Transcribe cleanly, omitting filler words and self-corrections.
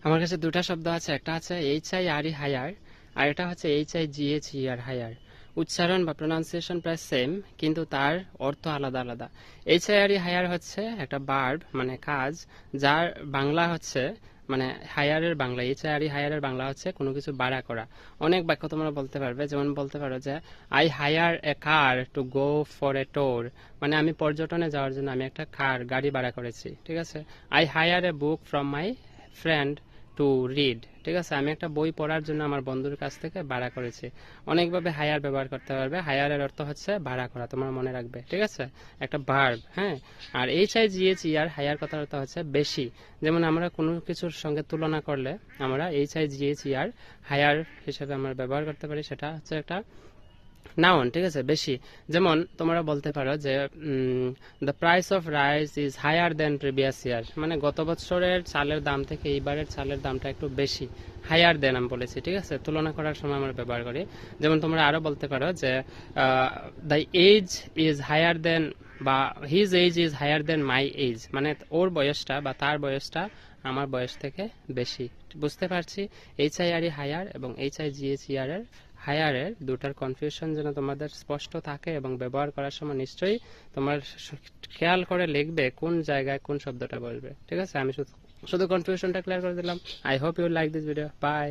আমার কাছে দুটা শব্দ আছে, একটা আছে H I R E hire, আর এটা হচ্ছে H I G H E R higher. উচ্চারণ বা প্রোনাউন্সিয়েশন প্রায় সেম, কিন্তু তার অর্থ আলাদা আলাদা। H I R E hire হচ্ছে একটা ভার্ব মানে কাজ, যার বাংলা হচ্ছে মানে হায়ারের Bangla, H I R E হায়ারের বাংলা হচ্ছে কোনো কিছু ভাড়া করা। অনেক বাক্য তোমরা বলতে পারবে, যেমন বলতে পারো যে I hire a car to go for a tour, মানে আমি পর্যটনে যাওয়ার জন্য আমি একটা গাড়ি ভাড়া করেছি, ঠিক আছে। I hire a book from my friend to read, ঠিক আছে, আমি একটা বই পড়ার জন্য আমার বন্ধুর কাছ থেকে ভাড়া করেছি। অনেকভাবে হায়ার ব্যবহার করতে পারবে, হায়ারের অর্থ হচ্ছে ভাড়া করা, তোমরা মনে রাখবে, ঠিক আছে, একটা ভার্ব। হ্যাঁ, আর H I G H E R higher কথার অর্থ হচ্ছে বেশি। যেমন আমরা কোনো কিছুর সঙ্গে তুলনা করলে আমরা H I G H E R higher হিসেবে আমরা ব্যবহার করতে পারি, সেটা হচ্ছে একটা নাউন, ঠিক আছে, বেশি। যেমন তোমরা বলতে পারো যে the price of rice is higher than previous year, মানে গত বছরের চালের দাম থেকে এইবারের চালের দামটা একটু বেশি। হায়ার দেন আমি বলেছি, ঠিক আছে, তুলনা করার সময় আমরা ব্যবহার করি। যেমন তোমরা আরো বলতে পারো যে the age is higher than, বা his age is higher than my age, মানে ওর বয়সটা বা তার বয়সটা আমার বয়স থেকে বেশি। বুঝতে পারছি H I R E hire এবং H I G H E R এর হায়ারের দুটার কনফিউশন যেন তোমাদের স্পষ্ট থাকে, এবং ব্যবহার করার সময় নিশ্চয়ই তোমার খেয়াল করে লিখবে কোন জায়গায় কোন শব্দটা বলবে, ঠিক আছে। আমি শুধু শুধু কনফিউশনটা ক্লিয়ার করে দিলাম। I hope you like this video. By.